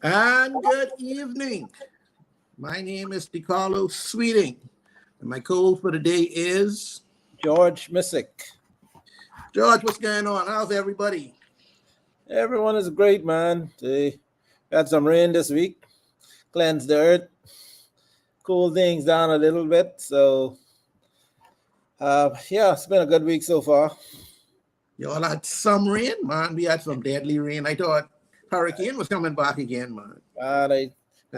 And good evening. My name is DeCarlo Sweeting, and my co-host for the day is George Missick. George. What's going on? How's everybody? Everyone is great, man. They had some rain this week, cleansed the earth, cool things down a little bit. So, yeah, it's been a good week so far. Y'all had some rain, man. We had some deadly rain. I thought hurricane was coming back again, man. I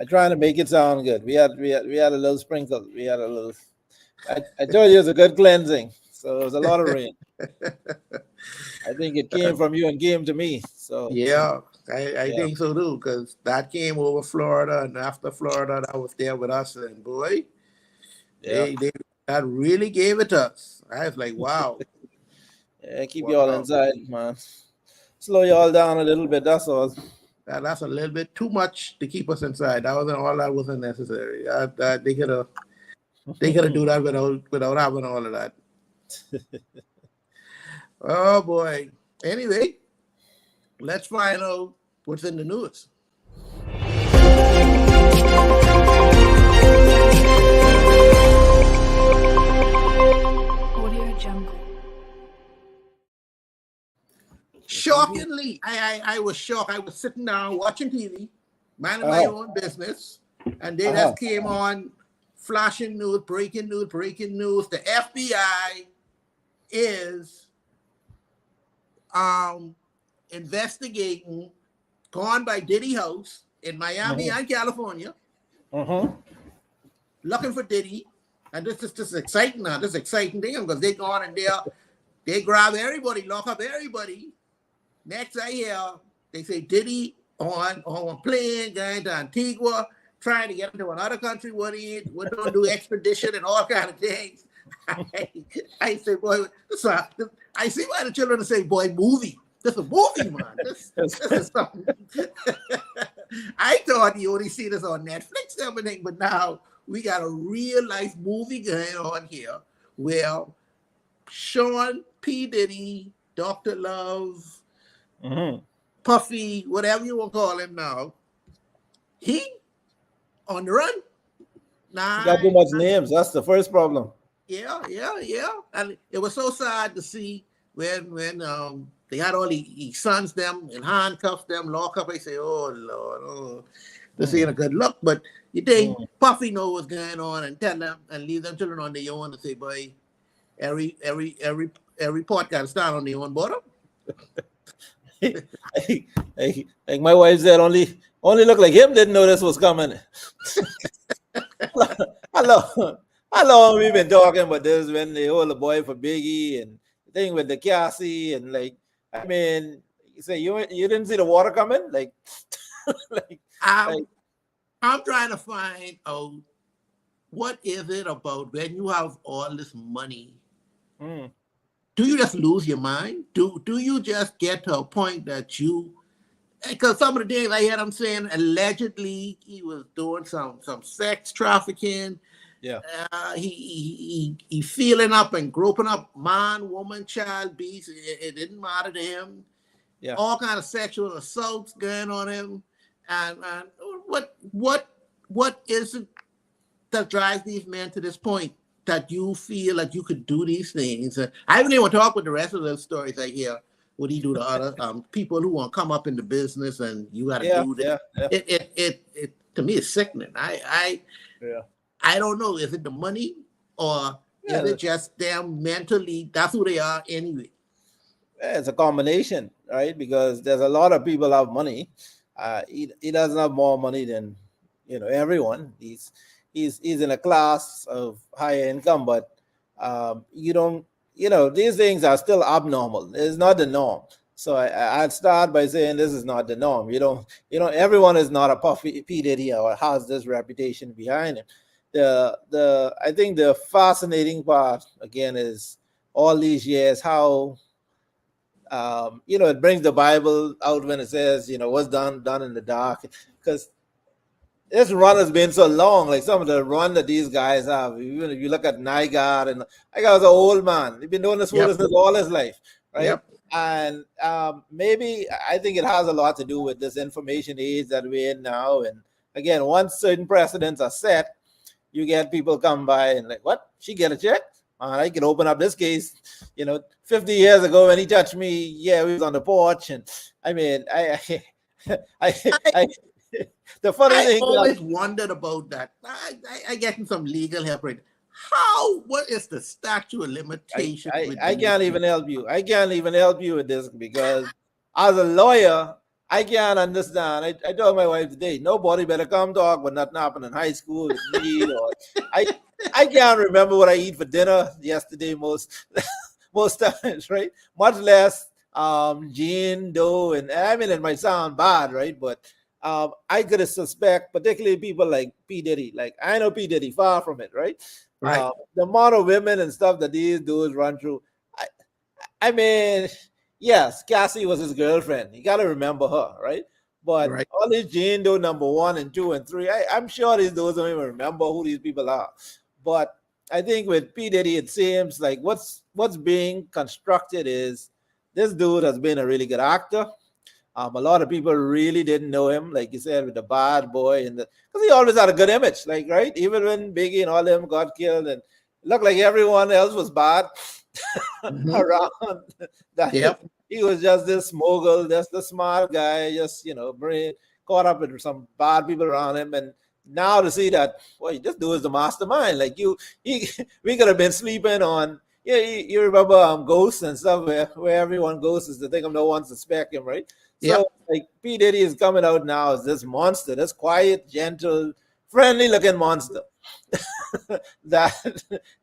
trying to make it sound good. We had a little sprinkle. We had a little. I told you it was a good cleansing. So it was a lot of rain. I think it came from you and came to me. So Yeah, I yeah, think so too, because that came over Florida, and after Florida, that was there with us, and boy, yeah, they that really gave it to us. I was like, wow, yeah. Keep you all wow. inside, man. Slow you all down a little bit. That's all. That's a little bit too much to keep us inside. That wasn't all that wasn't necessary. They could have do that without having all of that. Oh boy. Anyway, let's find out what's in the news. Audio Jungle. Shockingly, I was shocked. I was sitting down watching TV, minding my Oh, own business, and they uh-huh. just came on flashing news, breaking news, breaking news. The FBI is investigating gone by Diddy house in Miami Mhm, and California, mhm. looking for Diddy. And this is exciting now. This is exciting thing because they gone and they grab everybody, lock up everybody. Next I hear they say Diddy on a plane going to Antigua, trying to get into another country. What don't do extradition and all kind of things. I say, boy, I see why the children say, boy, movie. This is a movie, man. This is something. I thought you only see this on Netflix and everything, but now we got a real life movie going on here where Sean P. Diddy, Dr. Love, Mhm. Puffy, whatever you want to call him now, he on the run. You got too Nah, much names. That's the first problem. yeah. And it was so sad to see when they had all the sons them and handcuffs them, lock up. I say, oh Lord, oh, this Mm, ain't a good look. But you think mm. Puffy know what's going on and tell them and leave them children on their own and say, boy, every port got to stand on their own bottom. Like my wife said, only look like him didn't know this was coming. How long, how long we been talking about this when they hold the boy for Biggie and the thing with the Cassie and like I mean you say you didn't see the water coming? Like like I'm I'm trying to find out what is it about when you have all this money. mm, Do you just lose your mind? Do you just get to a point that you because some of the things I heard him saying allegedly he was doing some sex trafficking. yeah, He feeling up and groping up man, woman, child, beast. It didn't matter to him. yeah. All kind of sexual assaults going on him. And what is it that drives these men to this point that you feel like you could do these things? I haven't even talked with the rest of those stories I hear. What he do to other people who want to come up in the business and you got to Yeah, do this. yeah, yeah, It to me is sickening. yeah. I don't know. Is it the money or is Yeah, it just them mentally? That's who they are anyway. yeah, it's a combination, right? Because there's a lot of people have money. He doesn't have more money than everyone. He's in a class of higher income, but you don't these things are still abnormal. It's not the norm. So I'd start by saying this is not the norm. Everyone is not a Puffy P Diddy or has this reputation behind him. The I think the fascinating part again is all these years how it brings the Bible out when it says, what's done in the dark. Because this run has been so long. Like some of the run that these guys have, even if you look at Nygaard, and Nygaard's an old man. He's been doing this Yep. foolishness all his life. right? Yep. And maybe I think it has a lot to do with this information age that we're in now. And again, once certain precedents are set, you get people come by and like, what? She get a check? I can open up this case. 50 years ago when he touched me, yeah, we was on the porch, and I mean, I, I, I the funny I thing that always wondered about that. I getting some legal help right. What is the statute of limitation with I these can't things? even help you. I can't even help you with this because as a lawyer, I can't understand. I told my wife today, nobody better come talk when nothing happened in high school with me. Or I I can't remember what I eat for dinner yesterday most times, right? Much less Jane Doe, and I mean it might sound bad, right? But I could suspect, particularly people like P. Diddy. Like I know P. Diddy, far from it, right? Right. The amount of women and stuff that these dudes run through. I, I mean, yes, Cassie was his girlfriend. You got to remember her, right? But Right. all these Jane Doe number 1 and 2 and 3, I'm sure these dudes don't even remember who these people are. But I think with P. Diddy, it seems like what's being constructed is this dude has been a really good actor. A lot of people really didn't know him, like you said, with the bad boy and because he always had a good image, like right. Even when Biggie and all them got killed, and it looked like everyone else was bad Mhm. around. That Yep. he was just this mogul, just the smart guy, just brain caught up with some bad people around him, and now to see that, well, this dude is the mastermind. Like we could have been sleeping on. Yeah, you remember Ghosts and stuff where everyone goes is to think of no one suspect him, right? So Yep. like P. Diddy is coming out now as this monster, this quiet, gentle, friendly looking monster. That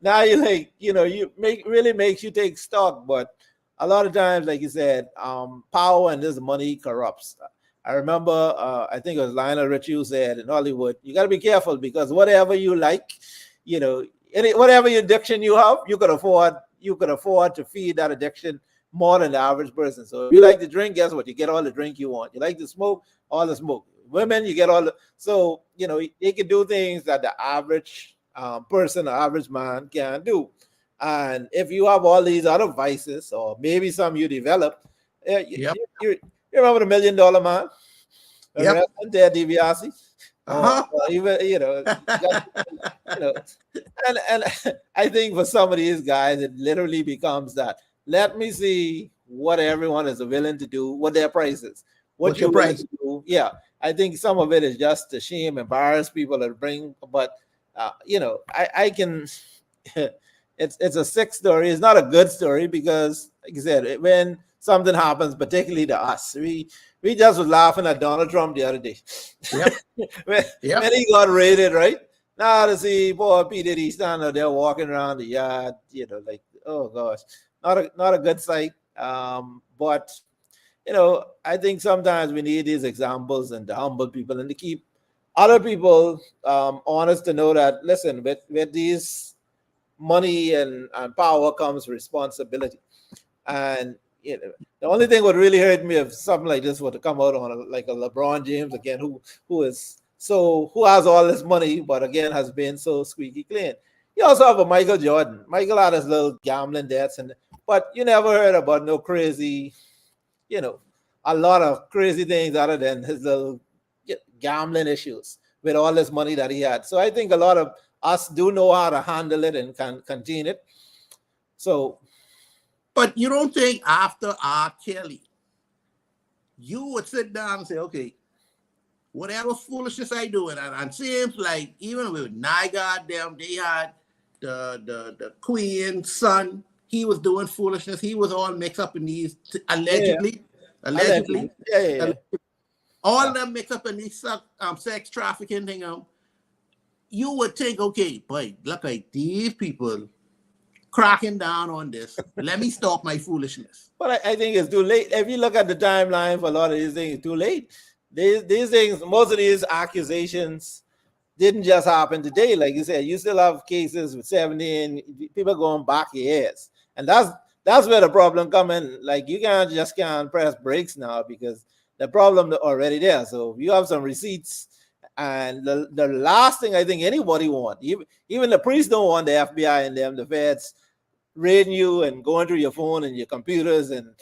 now you like, you really makes you take stock. But a lot of times, like you said, power and this money corrupts. I remember, I think it was Lionel Richie who said in Hollywood, you got to be careful because whatever you like, whatever addiction you have, you could afford to feed that addiction more than the average person. So if you like to drink, guess what? You get all the drink you want. You like to smoke, all the smoke. Women, you get all the. So you can do things that the average person, the average man can't do. And if you have all these other vices, or maybe some you develop, Yep. you remember the $1 Million Man, the Yep. rest of Ted DiBiase, Uh-huh. or even you know, and I think for some of these guys, it literally becomes that. Let me see what everyone is willing to do, what their price is, what What's your you're willing price? to do. Yeah, I think some of it is just to shame, embarrass people that bring. But I can. It's a sick story. It's not a good story because, like I said, when something happens, particularly to us, we just was laughing at Donald Trump the other day. Yep. when, Yep. when he got raided, right? Now to see poor P. Diddy standing there walking around the yard, like, oh gosh, not a good sight. But I think sometimes we need these examples and to humble people and to keep other people honest to know that, listen, with these money and power comes responsibility. And the only thing would really hurt me if something like this were to come out on like a LeBron James again, who has all this money, but again has been so squeaky clean. You also have a Michael Jordan. Michael had his little gambling debts, but you never heard about no crazy, you know, a lot of crazy things other than his little gambling issues with all this money that he had. So I think a lot of us do know how to handle it and can contain it. So But you don't think after R. Kelly, you would sit down and say, okay, whatever foolishness I do, and seems like even with Nygaard, them, they had the Queen's son, he was doing foolishness. He was all mixed up in these yeah, allegedly, allegedly, yeah. all Yeah. of them mixed up in these sex trafficking thing. You would think, okay, boy, look like these people cracking down on this. Let me stop my foolishness. But I think it's too late. If you look at the timeline for a lot of these things, it's too late. These things, most of these accusations didn't just happen today. Like you said, you still have cases with 70 and people going back years. And that's where the problem come in. Like you can't press brakes now because the problem already there. So you have some receipts. And the last thing I think anybody want, even the priests don't want the FBI and them, the feds raiding you and going through your phone and your computers, and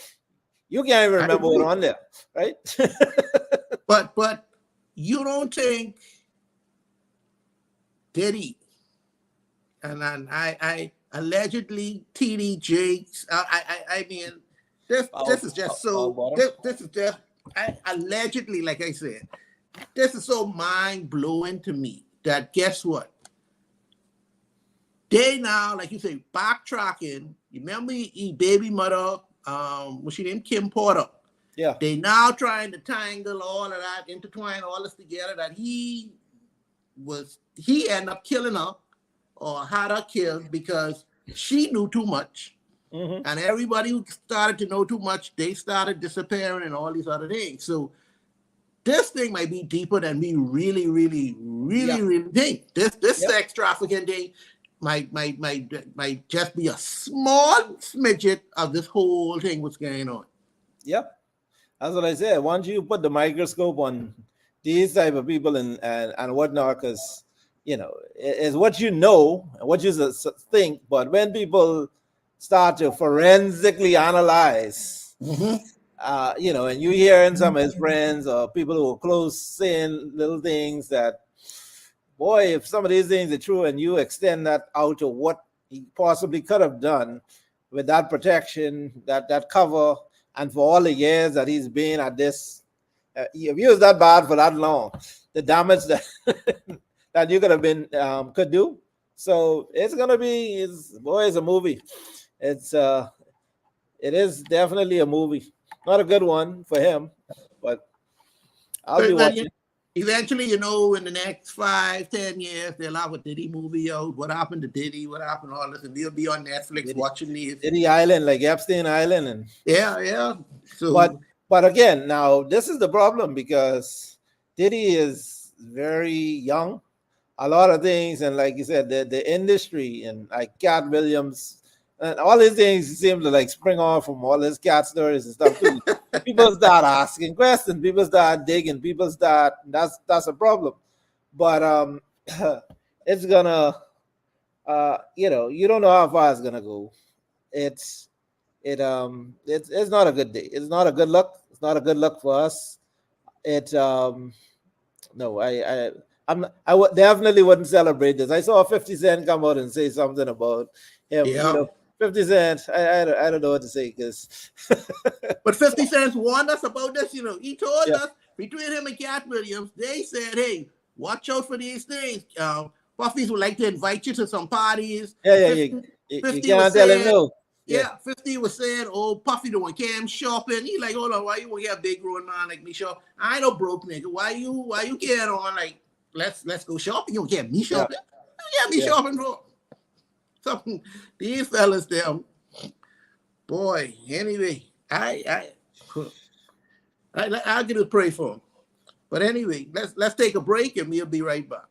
you can't even I remember agree. what's on there, right? But you don't think Diddy and I allegedly TD Jakes. I mean, this is just so. This is just allegedly, like I said, this is so mind blowing to me that guess what? They now, like you say, backtracking. You remember he baby mother, was she named Kim Porter? Yeah. They now trying to tangle all of that, intertwine all this together. That he ended up killing her or had her killed because she knew too much. Mm-hmm. And everybody who started to know too much, they started disappearing and all these other things. So this thing might be deeper than we really think. This sex trafficking thing might just be a small smidget of this whole thing what's going on. Yep. That's what I said. Once you put the microscope on these type of people and whatnot, because it's what you know and what you think. But when people start to forensically analyze, and you hearing some of his friends or people who are close saying little things that, boy, if some of these things are true and you extend that out to what he possibly could have done with that protection, that cover, and for all the years that he's been at this, if he was that bad for that long, the damage that that you could have been could do. So it's gonna be, it's a movie. It is definitely a movie. Not a good one for him, but I'll be watching. Eventually, in the next 5-10 years, they'll have a Diddy movie out. What happened to Diddy? What happened to all this? And we'll be on Netflix watching these. Diddy Island, like Epstein Island, and yeah. So, but again, now this is the problem because Diddy is very young. A lot of things, and like you said, the industry and like Cat Williams and all these things seem to like spring off from all his cat stories and stuff too. People start asking questions, people start digging, that's a problem. But it's gonna you don't know how far it's gonna go. It's not a good day. It's not a good look. It's not a good look for us. No, I definitely wouldn't celebrate this. I saw 50 Cent come out and say something about him. Yeah. 50 Cent, I don't know what to say because. But 50 Cent warned us about this. He told us between him and Cat Williams, they said, "Hey, watch out for these things. Puffies would like to invite you to some parties." Yeah. You can't tell him no. Yeah, 50 was saying, "Oh, Puffy the one came shopping." He like, "Hold on, why you want to get a big grown man like me shop? I ain't no broke nigga. Why you getting on like let's go shopping? You don't get me shopping? Yeah, me shopping for." Something these fellas them, boy. Anyway, I'll get to pray for him. But anyway, let's take a break and we'll be right back.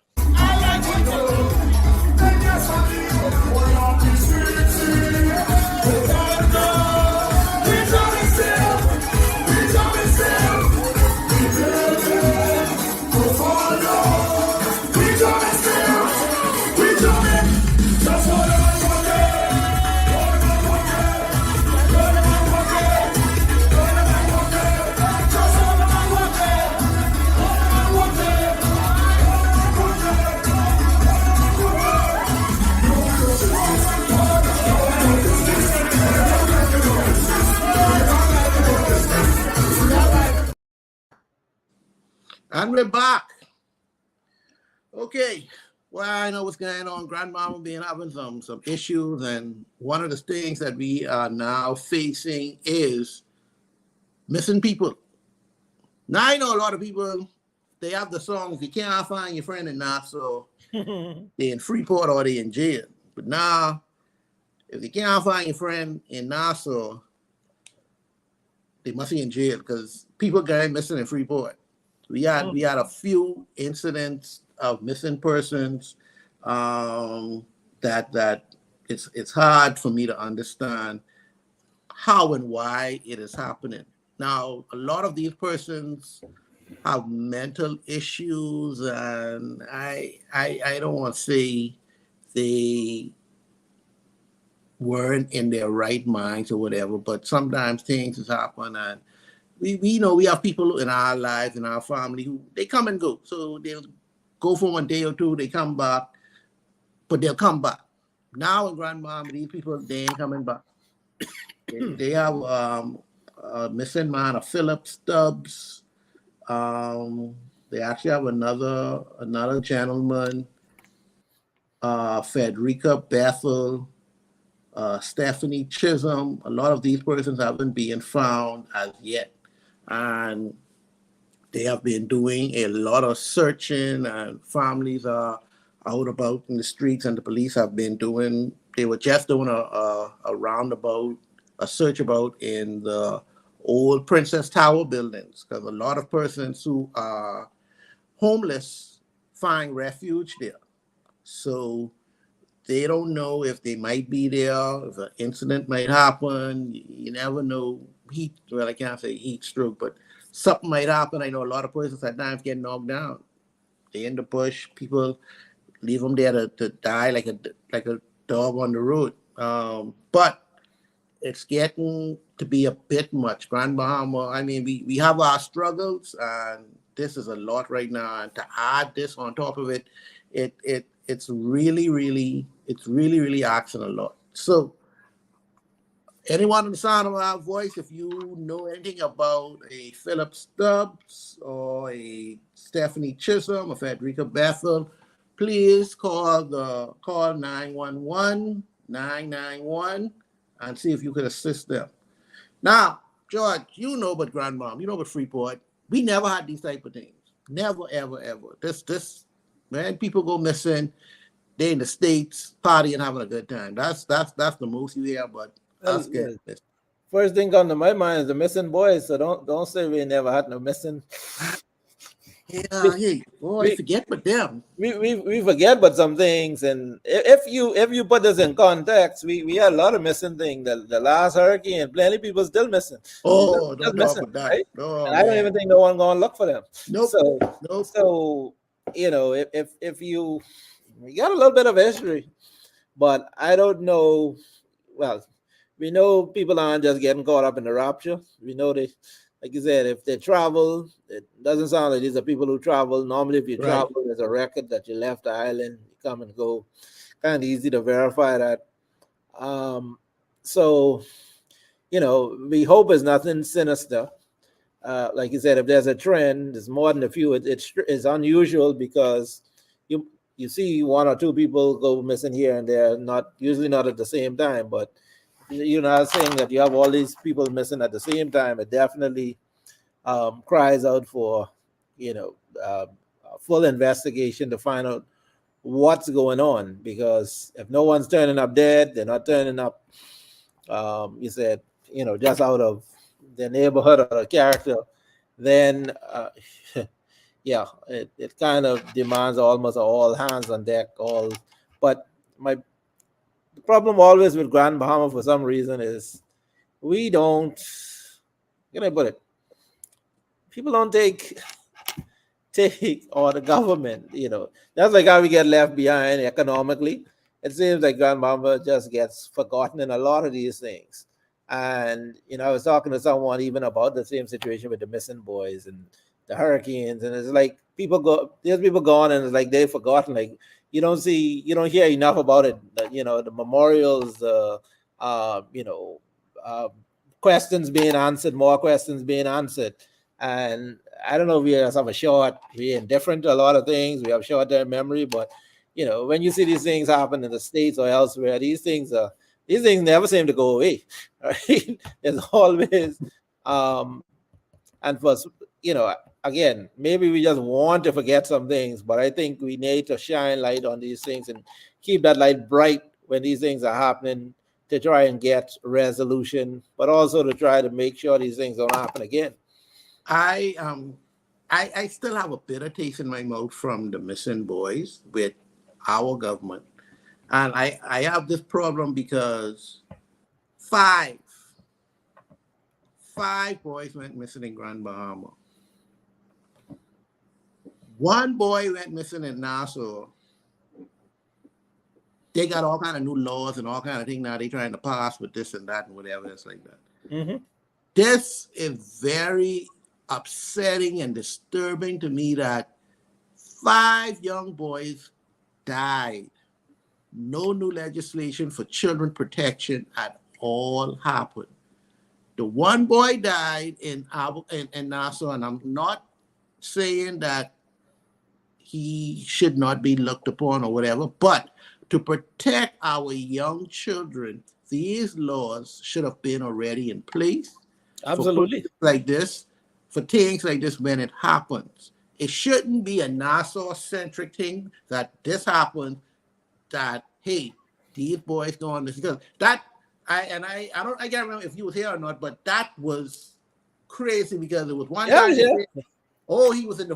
And we're back. Okay. Well, I know what's going on. Grandmama being having some issues, and one of the things that we are now facing is missing people. Now I know a lot of people, they have the songs, "You can't find your friend in Nassau." They in Freeport or they in jail. But now, if you can't find your friend in Nassau, they must be in jail because people getting missing in Freeport. We had a few incidents of missing persons that it's hard for me to understand how and why it is happening. Now, a lot of these persons have mental issues, and I don't want to say they weren't in their right minds or whatever. But sometimes things has happened, and we know we have people in our lives, in our family, who they come and go. So they'll go for 1 day or two, they come back, but they'll come back. Now in Grandmama, these people, they ain't coming back. They have a missing man, a Philip Stubbs. They actually have another gentleman, Frederica Bethel, Stephanie Chisholm. A lot of these persons haven't been found as yet, and they have been doing a lot of searching, and families are out about in the streets, and the police have been doing. They were just doing a roundabout, a search about in the old Princess Tower buildings, because a lot of persons who are homeless find refuge there. So they don't know if they might be there, if an incident might happen. You never know. Well, I can't say heat stroke, but something might happen. I know a lot of persons at times get knocked down. They in the bush. People leave them there to die like a dog on the road. But it's getting to be a bit much. Grand Bahama, I mean, we have our struggles, and this is a lot right now. And to add this on top of it, it's really asking a lot. So anyone on the sound of our voice, if you know anything about a Philip Stubbs or a Stephanie Chisholm or Frederica Bethel, please call 911-991 and see if you could assist them. Now, George, you know about Grandmom, you know about Freeport. We never had these type of things. Never, ever, ever. This man, people go missing. They in the States partying, having a good time. That's the most you hear, but us get missing. First thing come to my mind is the missing boys. So don't say we never had no missing. Yeah, hey, boy, forget about them. We forget about some things, and if you put this in context, we had a lot of missing things. The last hurricane, plenty people still missing. Oh, don't talk about that. Right? Oh, and I don't even think no one gonna look for them. Nope. So you know, if you got a little bit of history, but I don't know. Well, we know people aren't just getting caught up in the rapture. We know they, like you said, if they travel, it doesn't sound like these are people who travel. Normally, if you travel, there's a record that you left the island, you come and go. Kind of easy to verify that. So, you know, we hope it's nothing sinister. Like you said, if there's a trend, it's more than a few. It's unusual because you see one or two people go missing here and there, usually not at the same time, but you're not saying that you have all these people missing at the same time. It definitely cries out for, you know, a full investigation to find out what's going on. Because if no one's turning up dead, they're not turning up. You said, you know, just out of their neighborhood or character, then yeah, it kind of demands almost all hands on deck. But the problem always with Grand Bahama for some reason is we don't, can I put it? People don't take, or the government, you know, that's like how we get left behind economically. It seems like Grand Bahama just gets forgotten in a lot of these things. And, you know, I was talking to someone even about the same situation with the missing boys and the hurricanes. And it's like there's people gone and it's like they've forgotten. Like, you don't hear enough about it. You know, the memorials, you know, questions being answered, more questions being answered. And I don't know if we just have we're indifferent to a lot of things. We have short-term memory, but, you know, when you see these things happen in the States or elsewhere, these things never seem to go away. Right? There's always, and for, you know, again, maybe we just want to forget some things, but I think we need to shine light on these things and keep that light bright when these things are happening to try and get resolution, but also to try to make sure these things don't happen again. I still have a bitter taste in my mouth from the missing boys with our government. And I have this problem because five boys went missing in Grand Bahama. One boy went missing in Nassau. they got all kind of new laws and all kind of things now they trying to pass with this and that and whatever. It's like that. Mhm. This is very upsetting and disturbing to me that 5 young boys died. No new legislation for children protection at all happened. The one boy died in Nassau, and I'm not saying that he should not be looked upon or whatever, but to protect our young children, these laws should have been already in place Absolutely. for things like this when it happens. It shouldn't be a Nassau-centric thing that this happens, that, hey, these boys going this, because that, I can't remember if you was here or not, but that was crazy because it was one Yeah, time yeah. oh, he was in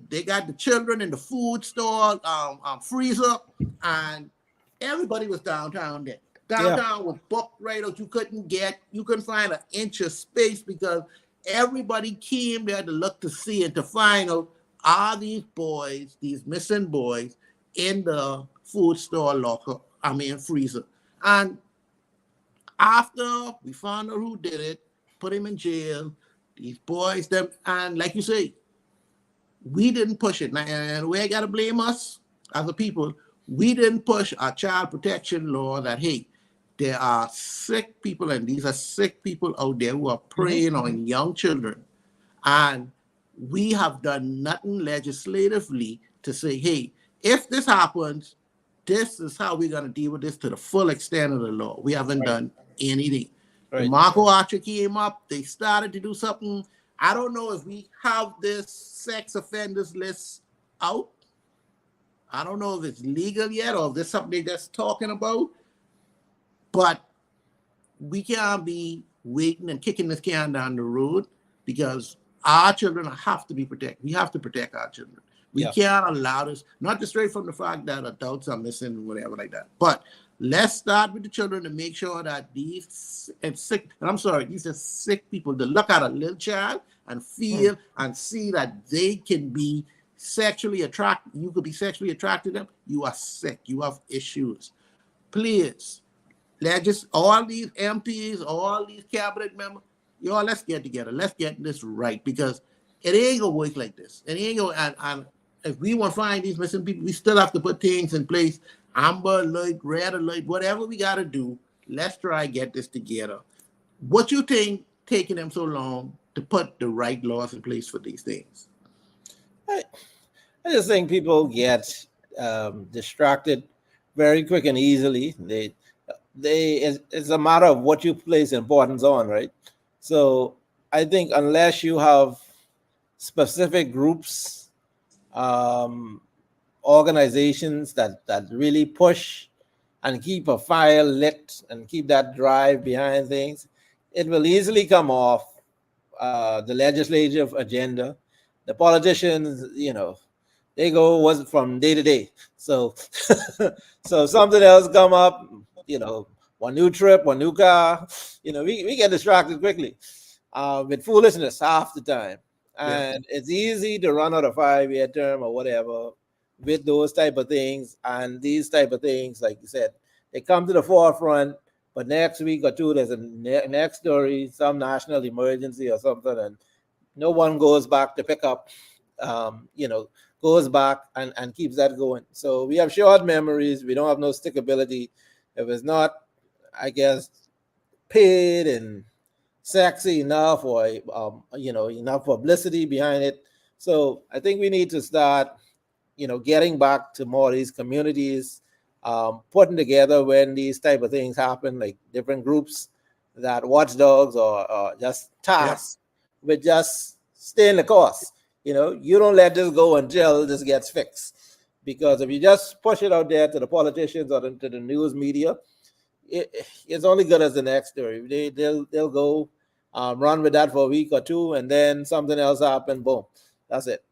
they got the children in the food store, freezer, and everybody was downtown there. Downtown was booked right out. You couldn't find an inch of space because everybody came there to look to see and to find out, are these boys, these missing boys, in the food store freezer. And after we found out who did it, put him in jail, these boys, and like you say, we didn't push it. And we got to blame us as a people. We didn't push our child protection law that, hey, there are sick people, and these are sick people out there who are preying on young children. And we have done nothing legislatively to say, hey, if this happens, this is how we're going to deal with this to the full extent of the law. We haven't done anything. Right. When Marco Archer came up, they started to do something. I don't know if we have this sex offenders list out. I don't know if it's legal yet or if there's something they're just talking about. But we can't be waiting and kicking this can down the road because our children have to be protected. We have to protect our children. We can't allow this, not just straight from the fact that adults are missing or whatever like that. But let's start with the children to make sure that these are sick people to look at a little child and feel and see that they can be sexually attracted. You could be sexually attracted to them. You are sick. You have issues. Please, all these MPs, all these cabinet members, y'all, let's get together. Let's get this right because it ain't gonna work like this. It ain't gonna, and if we want to find these missing people, we still have to put things in place. Amber Alert, Red Alert, whatever we got to do, let's try and get this together. What you think taking them so long to put the right laws in place for these things? I just think people get distracted very quick and easily. It's a matter of what you place importance on, right? So I think unless you have specific groups, organizations that really push and keep a fire lit and keep that drive behind things, it will easily come off the legislative agenda. The politicians, they go from day to day. So so something else come up, one new trip, one new car, we get distracted quickly with foolishness half the time. And it's easy to run out a 5-year term or whatever with those type of things. And these type of things, like you said, they come to the forefront, but next week or two, there's a next story, some national emergency or something, and no one goes back to pick up, goes back and keeps that going. So we have short memories. We don't have no stickability. If it's not, I guess, paid and sexy enough or enough publicity behind it. So I think we need to start getting back to more of these communities, putting together when these type of things happen, like different groups that watchdogs or just tasks with just staying the course. You don't let this go until this gets fixed, because if you just push it out there to the politicians or to the news media, it's only good as the next story. They'll go run with that for a week or two, and then something else happen. Boom, that's it.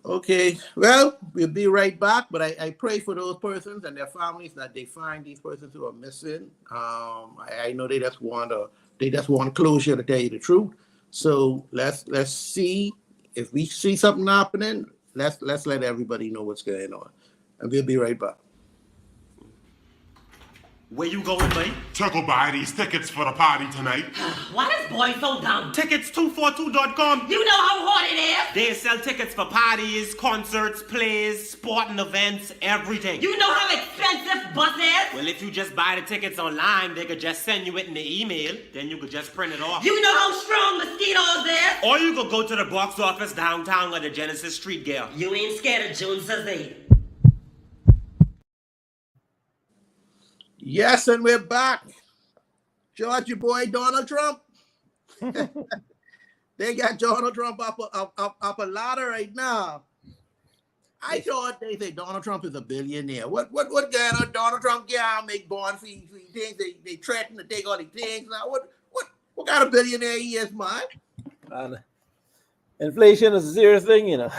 Okay, well, we'll be right back, but I pray for those persons and their families that they find these persons who are missing. I know they just want closure, to tell you the truth. So let's see if we see something happening. Let's let everybody know what's going on, and we'll be right back. Where you going, mate? To go buy these tickets for the party tonight. Why this boy so dumb? Tickets242.com. You know how hard it is? They sell tickets for parties, concerts, plays, sporting events, everything. You know how expensive bus is? Well, if you just buy the tickets online, they could just send you it in the email. Then you could just print it off. You know how strong mosquitoes is? Or you could go to the box office downtown at the Genesis Street Gear. You ain't scared of June Cezanne. Yes, and we're back. George, your boy Donald Trump. They got Donald Trump up a ladder right now. I thought they say Donald Trump is a billionaire. What kind of Donald Trump can't make bond for things? They threaten to take all these things now. What kind of billionaire he is, man? Inflation is a serious thing, you know.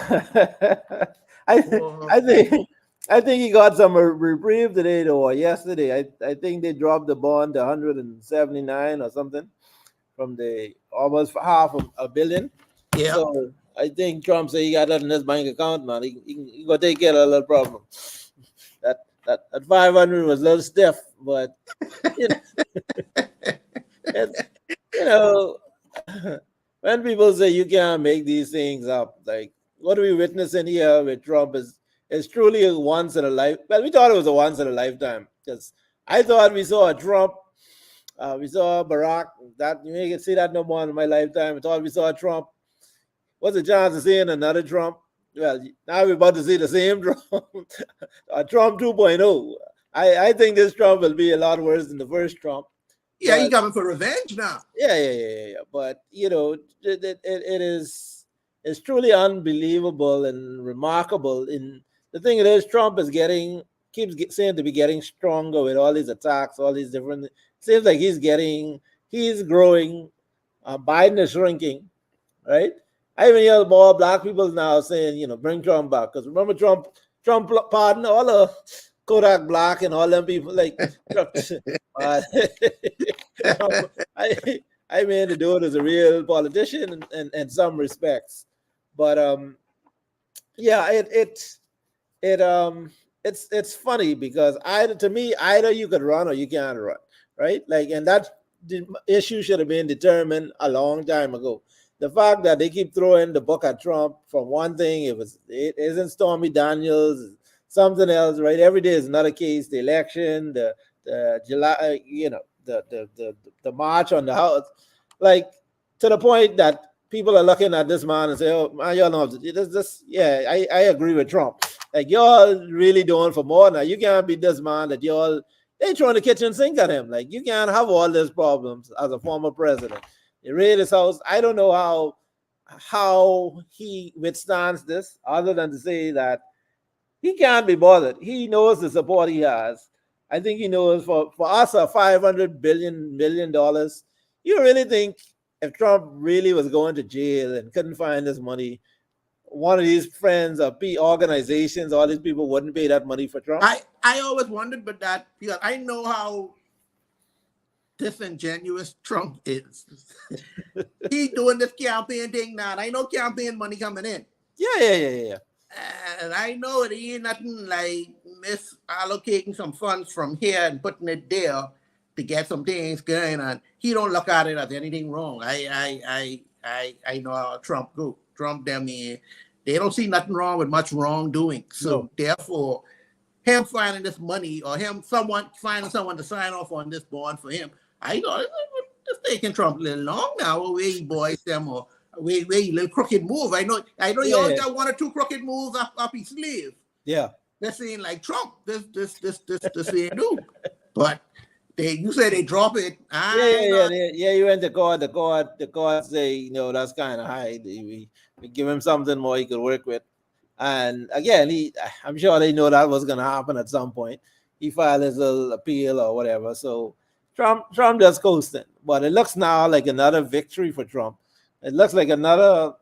I think he got some reprieve today, though, or yesterday. I think they dropped the bond to 179 or something from the almost half of a billion. Yeah. So I think Trump said he got that in his bank account, man. He gonna take care of a little problem. That 500 was a little stiff, but you know, when people say you can't make these things up, like what are we witnessing here with Trump is truly a once in a life. Well, we thought it was a once in a lifetime because I thought we saw a Trump, we saw Barack. That you ain't see that no more in my lifetime. I thought we saw a Trump. What's the chance of seeing another Trump? Well, now we're about to see the same Trump, Trump 2.0. I think this Trump will be a lot worse than the first Trump. Yeah, he's coming for revenge now. Yeah. But you know, it's truly unbelievable and remarkable. The thing is, Trump is keeps saying to be getting stronger with all these attacks, all these different. Seems like he's growing. Biden is shrinking, right? I even hear more black people now saying, you know, bring Trump back. Because remember Trump pardoned all the Kodak Black and all them people. Like, I mean, the dude is a real politician in some respects. But yeah, it's funny because either you could run or you can't run, right? Like, and that issue should have been determined a long time ago. The fact that they keep throwing the book at Trump from one thing, it isn't Stormy Daniels, something else, right? Every day is another case. The election, the July, you know, the march on the House, like to the point that people are looking at this man and say, "Oh, man, y'all know this." Yeah, I agree with Trump. Like y'all really doing for more now. You can't be this man that they throwing the kitchen sink at him. Like you can't have all these problems as a former president. You raid his house. I don't know how he withstands this, other than to say that he can't be bothered. He knows the support he has. I think he knows for us a $500 million. You really think if Trump really was going to jail and couldn't find his money, one of these friends or organizations, all these people wouldn't pay that money for Trump? I always wondered about that because I know how disingenuous Trump is. He's doing this campaign thing now. I know campaign money coming in. Yeah. And I know it ain't nothing like misallocating some funds from here and putting it there to get some things going on. He don't look at it as anything wrong. I know how Trump go. Trump them in. They don't see nothing wrong with much wrongdoing. So therefore, him finding this money or finding someone to sign off on this bond for him, I know it's taking Trump a little long now. Where he boys them or where he little crooked move. I know he always got one or two crooked moves up his sleeve. Yeah. They're saying like Trump, this ain't do. But you say they drop it. Yeah. You went to court. The court say, you know, that's kind of high. We give him something more he could work with. And again, I'm sure they know that was going to happen at some point. He filed his little appeal or whatever. So Trump just coasting. But it looks now like another victory for Trump. It looks like another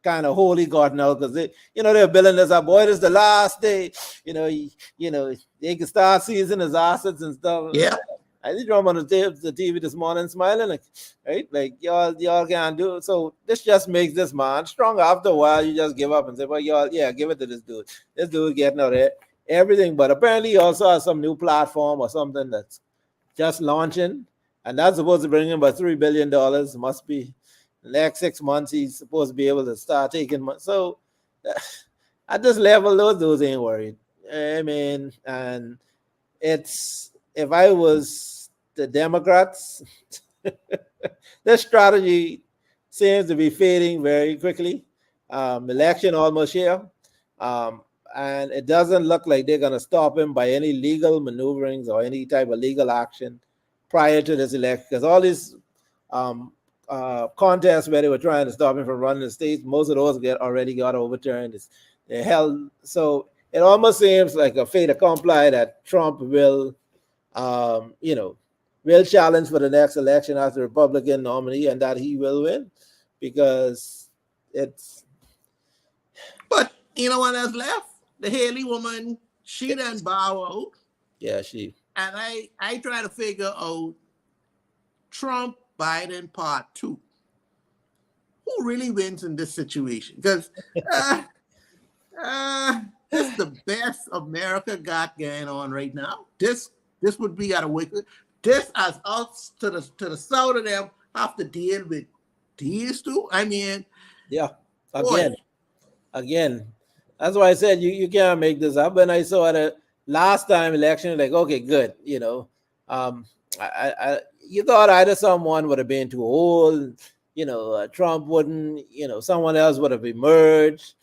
kind of holy God now because they're building this up. Boy, this is the last day. They can start seizing his assets and stuff. Yeah. I think Trump on the TV this morning smiling like, right? Like y'all can't do it. So this just makes this man stronger. After a while, you just give up and say, well, give it to this dude. This dude getting out there, everything. But apparently he also has some new platform or something that's just launching, and that's supposed to bring him about $3 billion. Must be the next 6 months he's supposed to be able to start taking money. So at this level, those ain't worried. I mean, and it's if I was the Democrats, their strategy seems to be fading very quickly. Election almost here. And it doesn't look like they're going to stop him by any legal maneuverings or any type of legal action prior to this election. Because all these contests where they were trying to stop him from running the states, most of those already got overturned. They're held. So it almost seems like a fait accompli that Trump will, will challenge for the next election as the Republican nominee, and that he will win, because it's. But you know what else left? The Haley woman, she done bow out. Yeah, she. And I try to figure out Trump, Biden part 2. Who really wins in this situation? Because this is the best America got going on right now. This would be at a wicked. This as us to the south of them have to deal with these two. I mean, yeah, boy. again. That's why I said you can't make this up. And I saw the last time election, like, okay, good. You thought either someone would have been too old, Trump wouldn't, someone else would have emerged,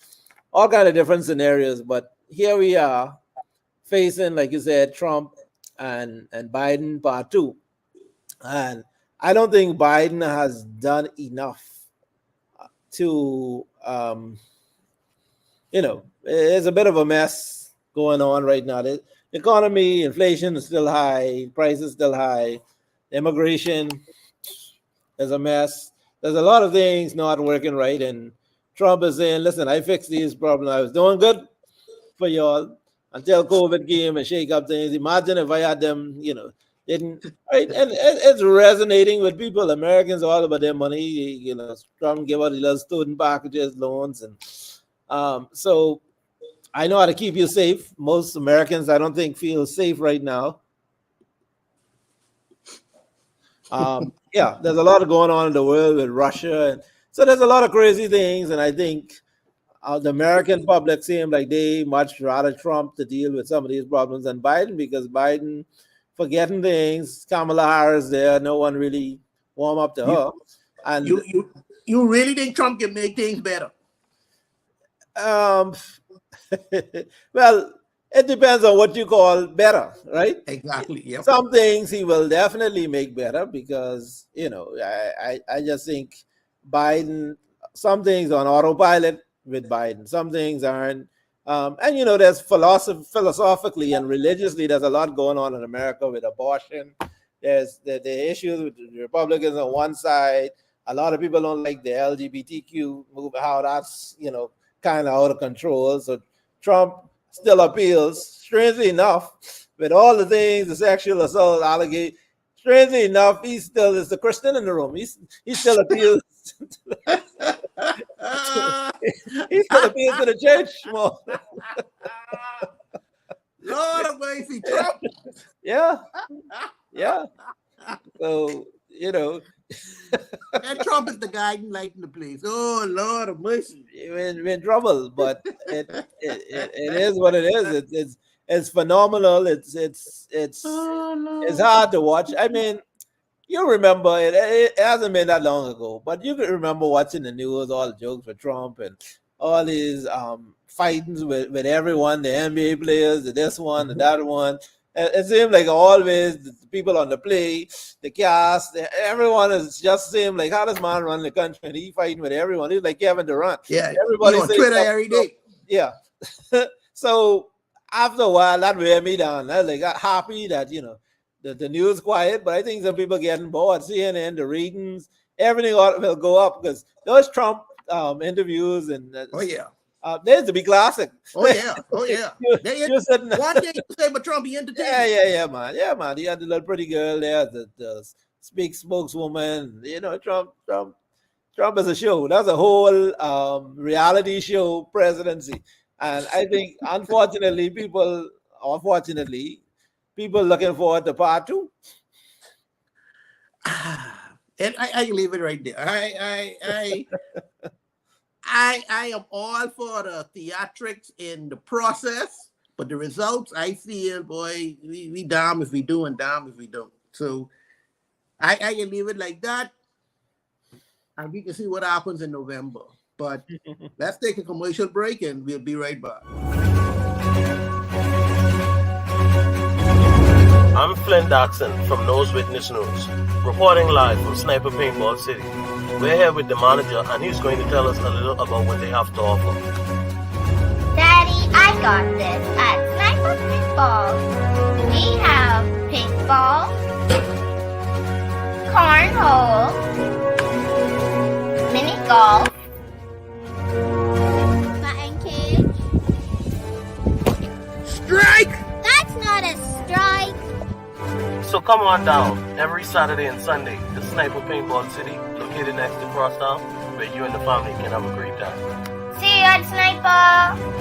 all kind of different scenarios. But here we are facing, like you said, Trump and Biden part 2. And I don't think Biden has done enough to, it's a bit of a mess going on right now. The economy, inflation is still high, prices still high, immigration is a mess. There's a lot of things not working right, and Trump is saying, listen, I fixed these problems. I was doing good for y'all until COVID came and shake up things. Imagine if I had them, didn't, right? And it's resonating with people, Americans, all about their money. Trump gave out the little student packages, loans, and so I know how to keep you safe. Most Americans, I don't think, feel safe right now. There's a lot of going on in the world with Russia, and so there's a lot of crazy things. And I think the American public seem like they much rather Trump to deal with some of these problems than Biden, because Biden forgetting things. Kamala Harris there, no one really warm up to her. And you really think Trump can make things better? Well, it depends on what you call better, right? Exactly. Yep. Some things he will definitely make better, because I just think Biden, some things on autopilot with Biden, some things aren't. And there's philosophically and religiously, there's a lot going on in America with abortion. There's the issues with the Republicans on one side. A lot of people don't like the LGBTQ movement, how that's kind of out of control. So Trump still appeals, strangely enough, with all the things, the sexual assault allegation. Strangely enough, he still is the Christian in the room. He still appeals. He still appeals to the church more. Lord of mercy, Trump. Yeah. So And Trump is the guy lighting the place. Oh, Lord of mercy. We're in trouble, but it is what it is. It's phenomenal. It's hard to watch. I mean, you remember it hasn't been that long ago, but you can remember watching the news, all the jokes with Trump and all these fightings with everyone, the NBA players, this one, and that one. It seemed like always the people on the play, the cast, everyone is just seemed like, how does man run the country? And he fighting with everyone. He's like Kevin Durant. Yeah, everybody on Twitter every day. Yeah. So after a while, that wear me down. I was like happy that the news quiet, but I think some people getting bored. CNN, the ratings, everything will go up, because those Trump interviews and there's to be classic. Oh yeah. One day you say, but Trump, he entertained. Yeah, man. He had the little pretty girl there, the spokeswoman. Trump is a show. That's a whole reality show presidency. And I think, unfortunately, people looking forward to part 2. And I leave it right there. I am all for the theatrics in the process, but the results, I feel, boy, we damn if we do and damn if we don't. So I can leave it like that, and we can see what happens in November. But let's take a commercial break, and we'll be right back. I'm Flynn Doxson from Nose Witness News, reporting live from Sniper Paintball City. We're here with the manager, and he's going to tell us a little about what they have to offer. Daddy, I got this at Sniper Paintball. We have paintball, cornhole, mini golf, batting cage. Strike! That's not a strike. So come on down every Saturday and Sunday to Sniper Paintball City, located next to Crosstown, where you and the family can have a great time. See you at Sniper.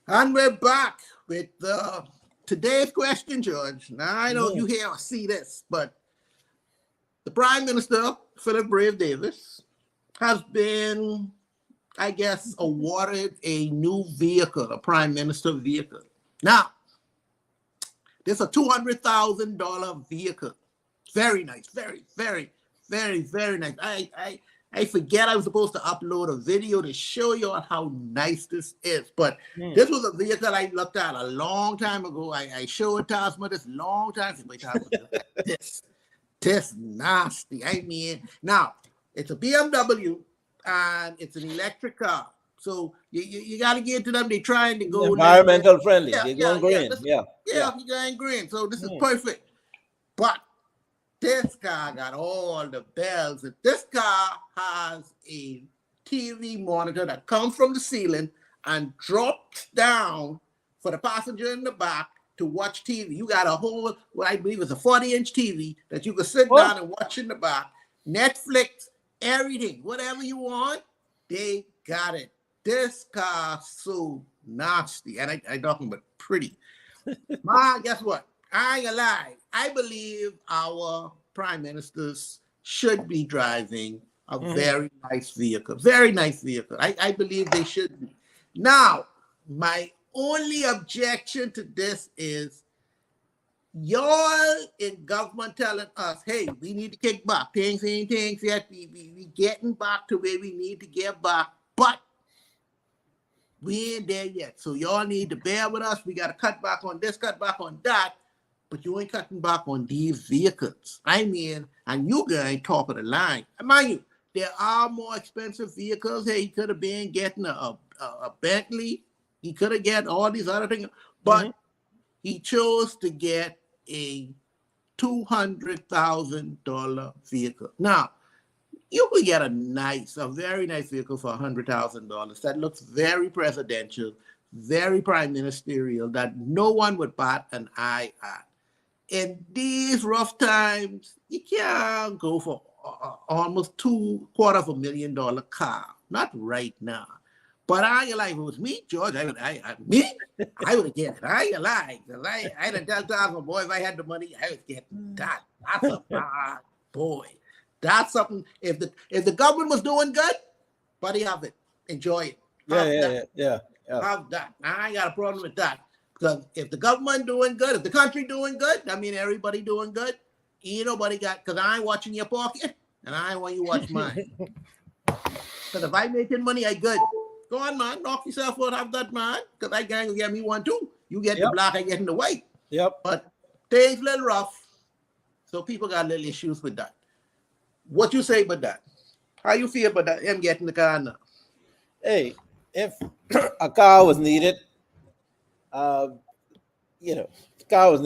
And we're back with today's question, George. Now, I know you hear or see this, but the Prime Minister, Philip Brave Davis, has been, I guess, awarded a new vehicle, a Prime Minister vehicle. Now, this is a $200,000 vehicle. Very nice, very, very, very, very nice. I forget I was supposed to upload a video to show you all how nice this is. But this was a vehicle I looked at a long time ago. I showed Tasma this long time ago. This nasty. I mean, now, it's a BMW and it's an electric car. So you got to get to them. They're trying to go environmental friendly. They're going green. You're going green. So this is perfect. But this car got all the bells. This car has a TV monitor that comes from the ceiling and drops down for the passenger in the back to watch TV. You got a whole, what I believe is a 40-inch TV that you can sit down and watch in the back. Netflix, everything, whatever you want, they got it. This car so nasty, and I talking about pretty. Ma, guess what? I ain't gonna lie. I believe our prime ministers should be driving a very nice vehicle. Very nice vehicle. I believe they should be. Now, my only objection to this is y'all in government telling us, hey, we need to kick back. Things ain't things yet. We getting back to where we need to get back, but we ain't there yet. So y'all need to bear with us. We got to cut back on this, cut back on that. But you ain't cutting back on these vehicles. I mean, and you guys top of the line. Mind you, there are more expensive vehicles. Hey, he could have been getting a Bentley. He could have get all these other things. But he chose to get a $200,000 vehicle. Now, you could get a very nice vehicle for $100,000 that looks very presidential, very prime ministerial, that no one would bat an eye at. In these rough times, you can't go for almost $250,000 car. Not right now. But I ain't like, if it was me, George, I would have get it. I ain't like, I done tell my boy, if I had the money, I would get that. That's a bad boy. That's something. If the government was doing good, buddy, have it. Enjoy it. Yeah. Have that. I ain't got a problem with that. Because if the government doing good, if the country doing good, I mean everybody doing good, ain't nobody got, because I ain't watching your pocket, and I ain't want you watch mine. Because if I making money, I good. Go on, man. Knock yourself out, have that, man. Because I can get me one too. You get the black, I get in the white. Yep. But things a little rough. So people got little issues with that. What you say about that? How you feel about that? Him getting the car now? Hey, if a car was needed, the car was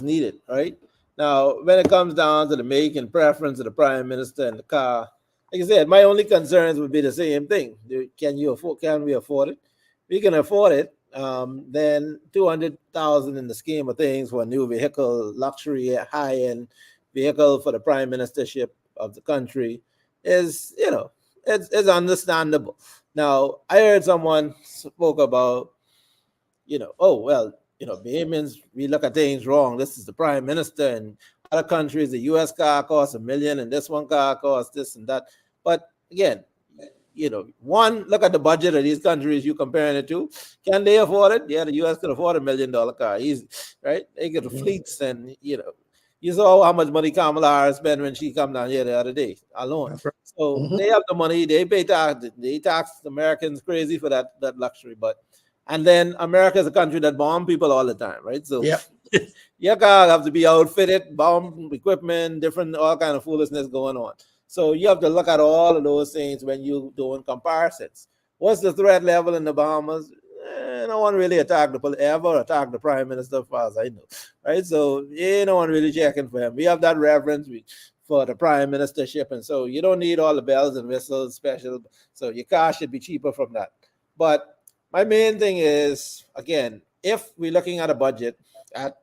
needed, right? Now, when it comes down to the make and preference of the prime minister and the car, like I said, my only concerns would be the same thing. Can we afford it? We can afford it, then 200,000 in the scheme of things for a new vehicle, luxury, high-end vehicle for the prime ministership of the country is, it's understandable. Now, I heard someone spoke about, oh, well, Bahamians, we look at things wrong. This is the prime minister, and other countries, the U.S. car costs $1 million, and this one car costs this and that. But again, one, look at the budget of these countries you're comparing it to. Can they afford it? Yeah, the U.S. could afford $1 million car, easy, right? They get the fleets, and you saw how much money Kamala Harris spent when she come down here the other day alone. So they have the money, they pay tax, they tax Americans crazy for that luxury. And then America is a country that bomb people all the time, right? So your car have to be outfitted, bomb equipment, different, all kind of foolishness going on. So you have to look at all of those things when you're doing comparisons. What's the threat level in the Bahamas? No one really attacked the prime minister, as far as I know, right? So no one really checking for him. We have that reverence for the prime ministership, and so you don't need all the bells and whistles special. So your car should be cheaper from that. But my main thing is, again, if we're looking at a budget at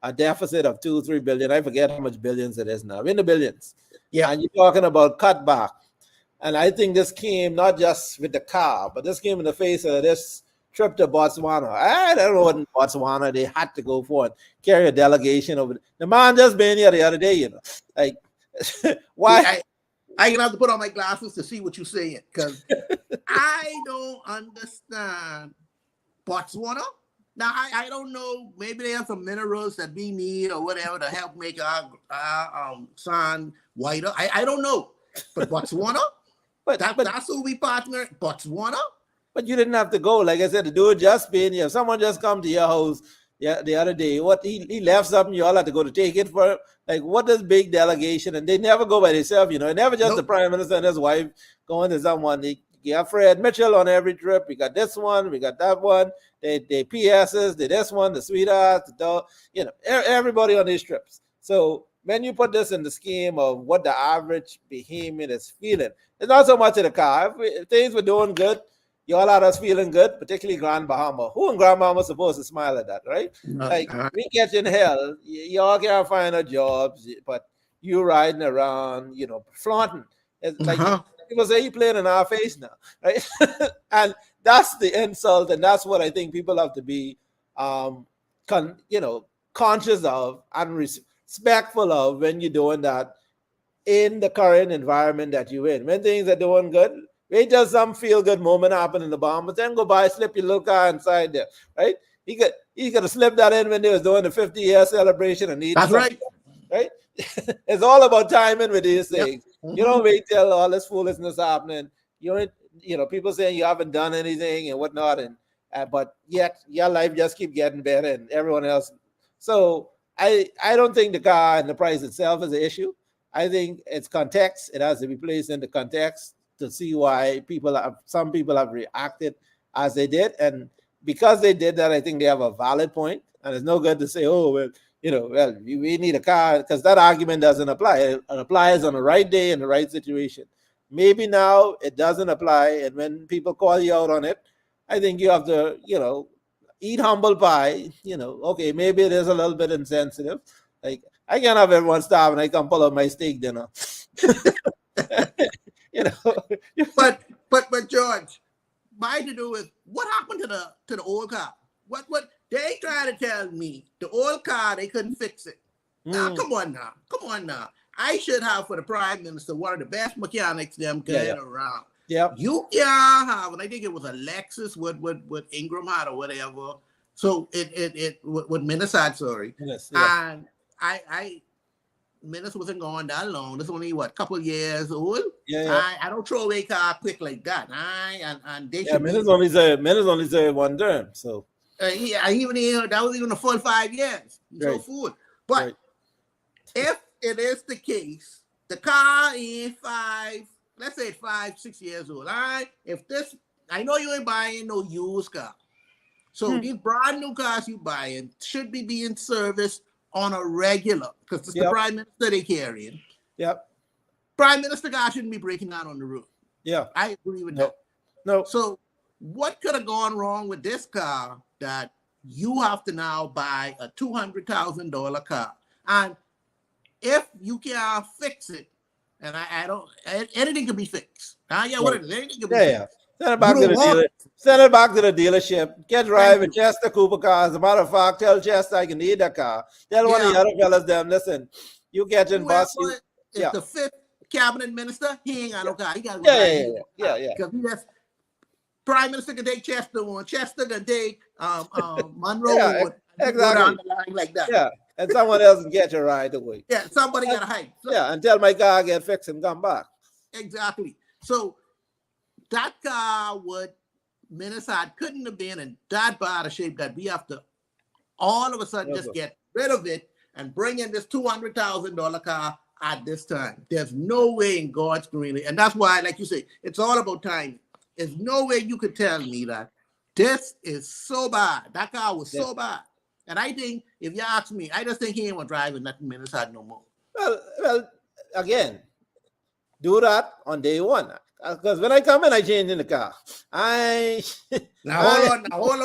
a deficit of 2-3 billion, I forget how much billions it is now, in the billions. Yeah, and you're talking about cutback. And I think this came not just with the car, but this came in the face of this trip to Botswana. I don't know what in Botswana they had to go for and carry a delegation over. The man just been here the other day, like, why? I have to put on my glasses to see what you're saying, because I don't understand Botswana. Now, I don't know, maybe they have some minerals that we need or whatever to help make our sand whiter. I don't know. But Botswana? That's who we partner, Botswana? But you didn't have to go. Like I said, the dude just been here. If someone just come to your house the other day, what he left something, you all had to go to take it for him. Like, what this big delegation? And they never go by themselves, never just the prime minister and his wife going to someone. You have Fred Mitchell on every trip. We got this one, we got that one. They PSs, they this one, the sweethearts, the dog, everybody on these trips. So when you put this in the scheme of what the average Bahamian is feeling, it's not so much of the car. If things were doing good, you all had us feeling good, particularly Grand Bahama. Who in Grand Bahama is supposed to smile at that, right? Like, we catching hell. Y'all can't find a jobs, but you riding around, flaunting. It's like people say you playing in our face now, right? And that's the insult, and that's what I think people have to be, conscious of and respectful of when you're doing that in the current environment that you're in. When things are doing good, wait till some feel-good moment happen in the Bahamas, then go by, slip your little car inside there, right? He could have slipped that in when they was doing the 50-year celebration and that's right. Right? It's all about timing with these things. Yep. You don't wait till all this foolishness happening. People saying you haven't done anything and whatnot, and but yet your life just keep getting better and everyone else. So I don't think the car and the price itself is an issue. I think it's context. It has to be placed in the context to see why some people have reacted as they did. And because they did that, I think they have a valid point. And it's no good to say, oh, well, we need a car, because that argument doesn't apply. It applies on the right day in the right situation. Maybe now it doesn't apply. And when people call you out on it, I think you have to, eat humble pie. Okay, maybe it is a little bit insensitive. Like, I can't have everyone starve and I come pull up my steak dinner. But George, my to do with what happened to the old car? What they trying to tell me the old car, they couldn't fix it. Now, come on now. I should have, for the prime minister, one of the best mechanics them getting around. Yeah. You can't have, and I think it was a Lexus with Ingram had or whatever. So it with Minnesota, sorry. Yes, yeah. And I Minnesota wasn't going that long. This only a couple years old. Yeah. I don't throw away car quick like that. And they should. Minnesota only say one term. So that was even a full 5 years. So fool. But if it is the case, the car is 5-6 years old. All right. I know you ain't buying no used car. So these brand new cars you buying should be being serviced on a regular, because it's the prime minister they carrying. Yep. Prime minister car shouldn't be breaking out on the road. Yeah. I agree with that. No. So what could have gone wrong with this car that you have to now buy a $200,000 car. And if you can't fix it, and I don't, anything can be fixed. What it is, anything can be fixed. Send it back to the dealer. Send it back to the dealership. Get driving Chester Cooper car. As a matter of fact, tell Chester I can need that car. Tell one of the other fellas them, listen, you get in bus. If the 5th cabinet minister, he ain't got no car. He got to go Because that's Prime Minister can take Chester one. Chester can take Monroe one. Exactly. Go down the line like that. Yeah, and someone else can get you right away. Yeah, somebody got to hide. So, until my car get fixed and come back. Exactly. So that car Minnesota couldn't have been in that bad a shape that we have to all of a sudden just get rid of it and bring in this $200,000 car at this time. There's no way in God's green. And that's why, like you say, it's all about timing. There's no way you could tell me that this is so bad. That car was so bad. And I think, if you ask me, I just think he ain't want to drive in nothing Minnesota no more. Well, again, do that on day one. Because when I come in, I change in the car. Hold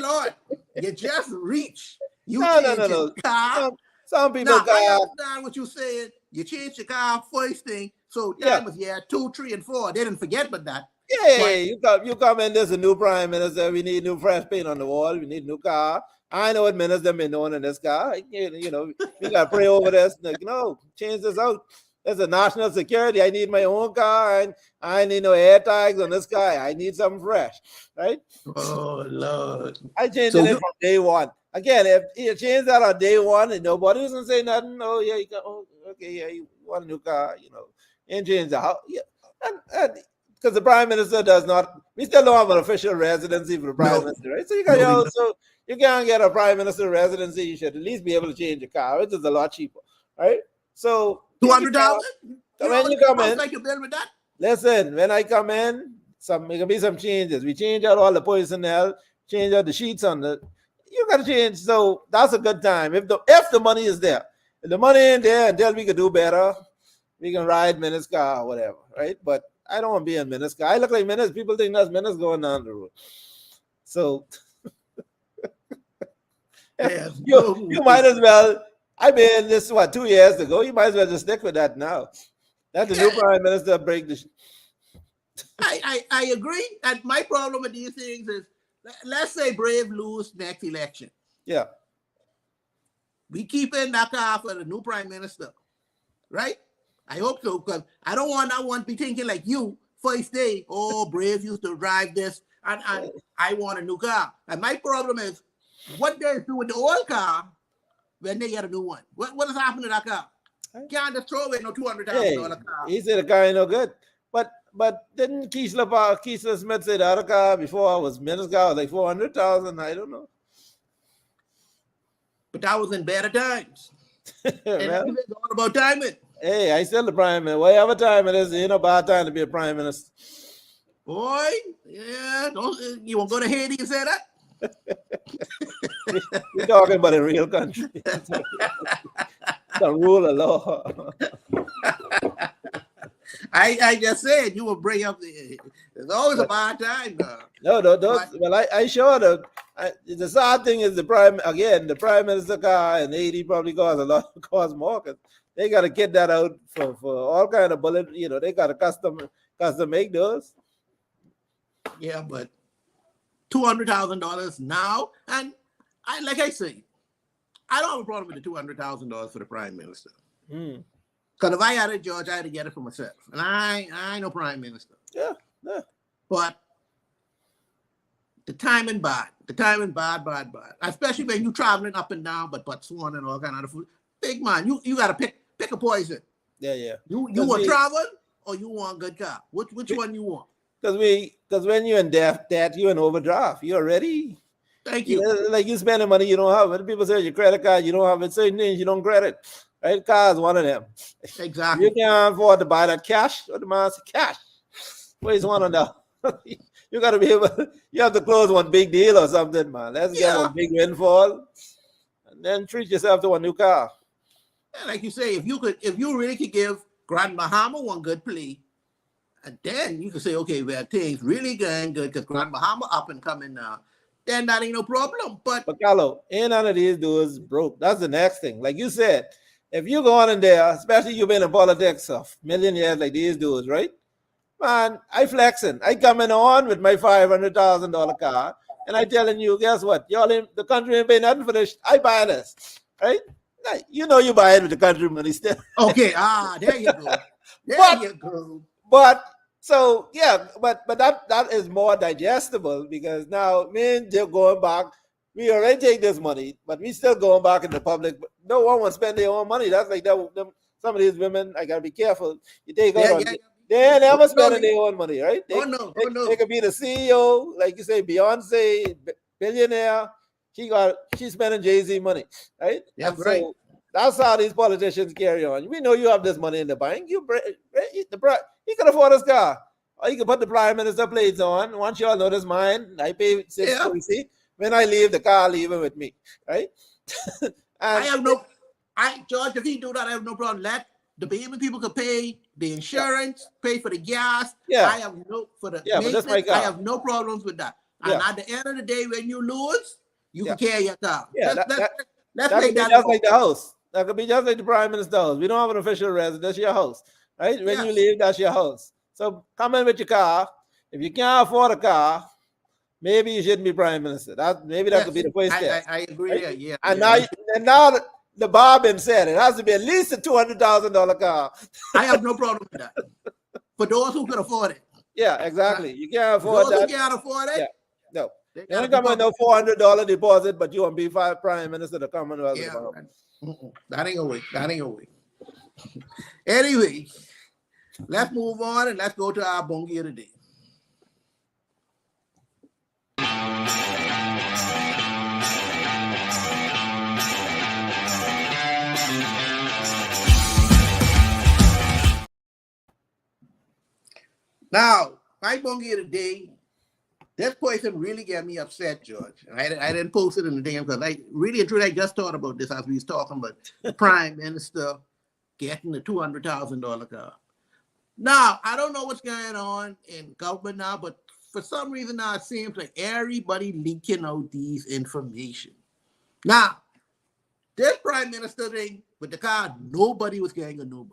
on. You just reach. You change your car. Some people I understand what you're saying. You change your car first thing. So that was 2, 3, and 4. They didn't forget about that. You come in, there's a new prime minister. We need new fresh paint on the wall. We need a new car. I know what minister been doing in this car. You know, we got to pray over this. Change this out. There's a national security. I need my own car, and I need no air tags on this car. I need something fresh, right? Oh, Lord. I changed it from day one. Again, if you change that on day one and nobody was going to say nothing, you want a new car, and change the house. Yeah. And because the prime minister does not, we still don't have an official residency for the prime minister, right? So you can't get a prime minister residency. You should at least be able to change your car, which is a lot cheaper, right? So $200. When you come in, like you build with that? Listen, when I come in, there can be some changes. We change out all the personnel, change out the sheets on the. You got to change. So that's a good time. If the money is there, if the money ain't there until we can do better, we can ride Minutes car or whatever, right? But I don't want to be in Minutes car. I look like Minutes. People think that's Minutes going down the road. So you might as well. I mean, this 2 years ago. You might as well just stick with that now. Let the new prime minister break the. I agree. And my problem with these things is, let's say Brave lose next election. Yeah. We keep in that car for the new prime minister, right? I hope so, because I don't want that one to be thinking like you first day. Oh, Brave used to drive this, and I want a new car. And my problem is, what they do with the old car when they get a new one? What has happened to that car? Can't just throw away no $200,000 car. He said the car ain't no good. But didn't Keisha Smith say the other car before was Minutes car was like $400,000? I don't know. But that was in better times. Well, It's all about timing. Hey, I still the prime minister. Whatever time it is, ain't no bad time to be a prime minister. Boy, you won't go to Haiti and say that? We're talking about a real country. The rule of law. I just said you will bring up there's always a bad time now. No, well, I sure the sad thing is the prime minister car in Haiti probably cost more, because they got to get that out for all kind of bullet. They got to custom make those. Yeah, but $200,000 now, and like I say, I don't have a problem with the $200,000 for the prime minister. Because if I had it, George, I had to get it for myself. And I ain't no prime minister. Yeah. But the timing bad. The timing bad. Especially when you traveling up and down, but Botswana and all kind of food. Big man, you got to pick a poison. Yeah. You want travel or you want good car? Which one you want? Because when you're in debt, you're in overdraft. You're ready. Thank you. Like you spending money you don't have. When people say your credit card, you don't have it. Certain things you don't credit. Right? Car is one of them. Exactly. You can't afford to buy that cash. What the man say, cash? Where's one of them? You got to be able. You have to close one big deal or something, man. Let's get a big windfall, and then treat yourself to a new car. Yeah, like you say, if you really could give Grand Bahama one good play, and then you could say, okay, well, things really going good because Grand Bahama up and coming now. then that ain't no problem. But Carlo, ain't none of these dudes broke. That's the next thing. Like you said, if you go on in there, especially you've been in politics of million years like these dudes, right? Man, I flexing. I coming on with my $500,000 car, and I telling you, guess what? Y'all, the country ain't pay nothing for this. I buy this, right? Now, you know you buy it with the country money still. okay, there you go. There But- you go. But so yeah, but that is more digestible because now me and Jim going back, we already take this money, but we still going back in the public. No one will spend their own money. That's like that. Some of these women, I gotta be careful. You take out on they never spending their own money, right? They, no. they could be the CEO, like you say, Beyonce, billionaire. She's spending Jay-Z money, right? Yeah, And right. So that's how these politicians carry on. We know you have this money in the bank. He can afford his car. Or he can put the prime minister plates on. Once y'all know this mine, I pay $6.50. When I leave, the car leaving with me, right? I have George, if he do that, I have no problem. Let the payment people can pay the insurance, pay for the gas. Yeah. I have no for the Yeah, but that's my maintenance, I car. have no problems with that. And Yeah. at the end of the day, when you lose, you Yeah. can carry your car. Yeah, Let's that make could be that just like the house. That could be just like the prime minister's house. We don't have an official residence. That's your house, right? When you Yes. leave, that's your house. So come in with your car. If you can't afford a car, maybe you shouldn't be prime minister. Maybe that could be the first step. I agree. Right? There, yeah. And yeah. now the bar been said it has to be at least a $200,000 car. I have no problem with that. For those who can afford it. Yeah, exactly. You can't afford Those who that. can't afford it, Yeah. No. they You gotta ain't coming be no $400 deposit, but you want to be prime minister of the Commonwealth. Yeah, of the Bahamas. that ain't gonna work. That ain't gonna work. Anyway, let's move on and let's go to our bongi of the day. Now, my bongi of the day, this person really got me upset, George. I didn't post it in the damn because I really and truly I just thought about this as we was talking about the prime minister getting the $200,000 car. Now, I don't know what's going on in government now, but for some reason now it seems like everybody leaking out these information. Now, this prime minister thing with the car, nobody was going to know.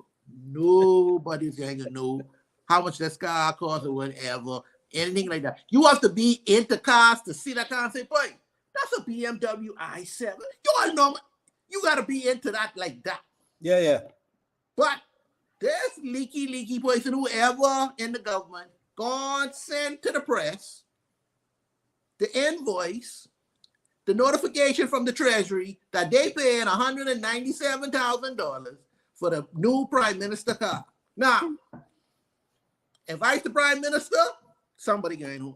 Nobody was going to know how much this car costs or whatever, anything like that. You have to be into cars to see that car and say, boy, that's a BMW i7. You all know, you got to be into that like that. Yeah, yeah. But this leaky person, whoever in the government, gone send to the press the invoice, the notification from the Treasury that they paying $197,000 for the new prime minister car. Now, if I was the prime minister, somebody going home.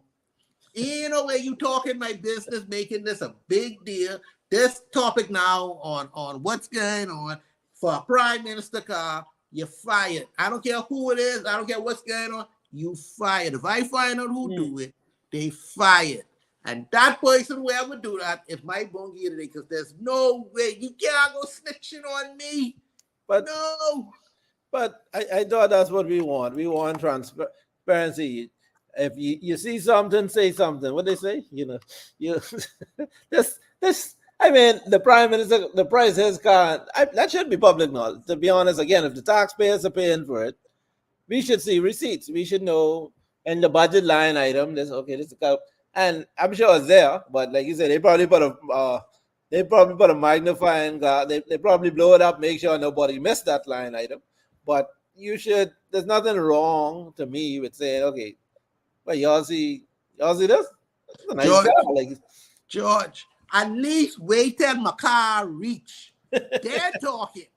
In a way, you talking my business, making this a big deal. This topic now on what's going on for a prime minister car, you're fired. I don't care who it is. I don't care what's going on. You fired. If I find out who do it, they fired. And that person, whoever do that, is my bongi today because there's no way you can't go snitching on me. But No. But I thought that's what we want. We want transparency. If you see something, say something. What they say? You this. I mean, the prime minister, the price of his car, that should be public knowledge. To be honest, again, if the taxpayers are paying for it, we should see receipts. We should know in the budget line item. This is the car, and I'm sure it's there. But like you said, they probably put a magnifying glass. They probably blow it up, make sure nobody missed that line item. But there's nothing wrong to me with saying, okay, but y'all see this? It's a nice George, car. Like, George, at least wait till my car reach. They're talking.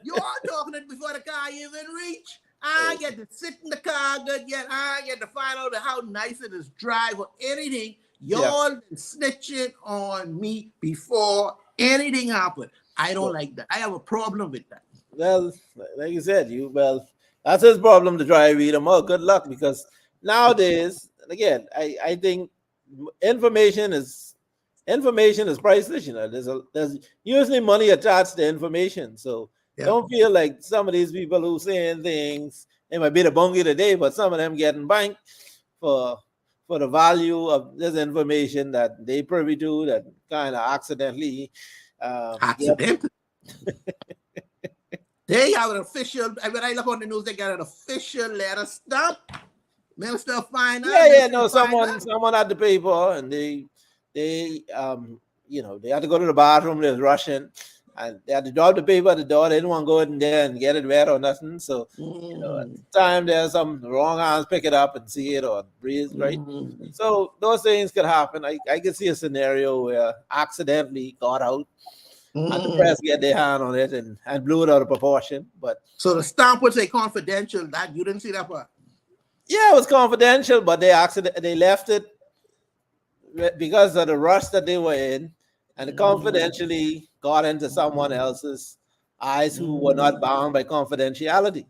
You're talking it before the car even reach. I get to sit in the car good yet. I get to find out how nice it is drive or anything. Y'all been snitching on me before anything happened. I don't like that. I have a problem with that. well, like you said, that's his problem to try to read them out. Good luck, because nowadays, again, I think information is priceless. There's usually money attached to information. So don't feel like some of these people who saying things, it might be the bongi today, but some of them getting banked for for the value of this information that they privy to that kind of accidentally. Accident. They have an official. When I look on the news, they got an official letter stamp. Minister of Finance. Yeah. No, someone at the paper, and they had to go to the bathroom. They was rushing, and they had to drop the paper at the door. They didn't want to go in there and get it wet or nothing. So, at the time there's some wrong hands pick it up and see it or breathe, right? So those things could happen. I can see a scenario where accidentally got out. And the press get their hand on it and blew it out of proportion. But so the stamp would say confidential. That you didn't see that part. yeah, it was confidential, but they left it because of the rush that they were in, and it confidentially got into someone else's eyes who were not bound by confidentiality.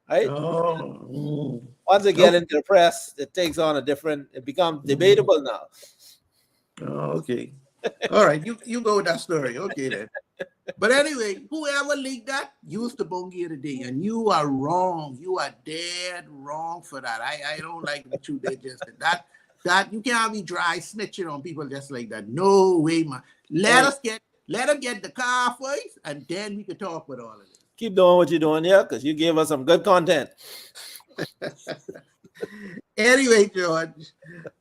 Right? Once it get into the press, it takes on it becomes debatable now. Oh, okay. All right, you go with that story. Okay then. But anyway, whoever leaked that, used the Bungie of the day, and you are wrong. You are dead wrong for that. I don't like what you did just that you can't be dry snitching on people just like that. No way, man. Let them get the car first, and then we can talk with all of it. Keep doing what you're doing here, because you gave us some good content. Anyway, George,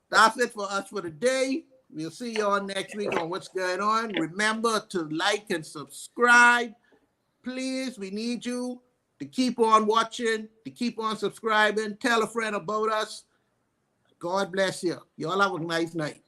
that's it for us for today. We'll see you on next week on what's going on. Remember to like and subscribe. Please, we need you to keep on watching, to keep on subscribing. Tell a friend about us. God bless you. Y'all have a nice night.